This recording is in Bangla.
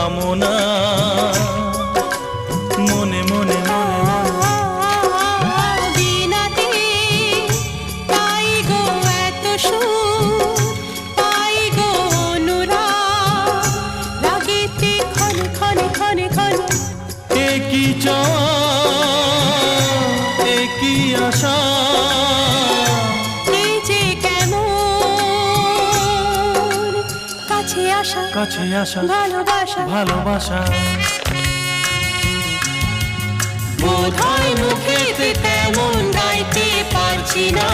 কামনা মনে মনে বিনাতে পাই গো এত সুর, পাই গো অনুরাগ, লাগেতে ক্ষণে ক্ষণে ক্ষণে ক্ষণে। একই চাওয়া একই আশা, এই যে কেমন কাছে আসা কাছে আসা ভালোবাসা ভালোবাসা। বোধহয় মুখেতে তেমন গাইতে পারছি না।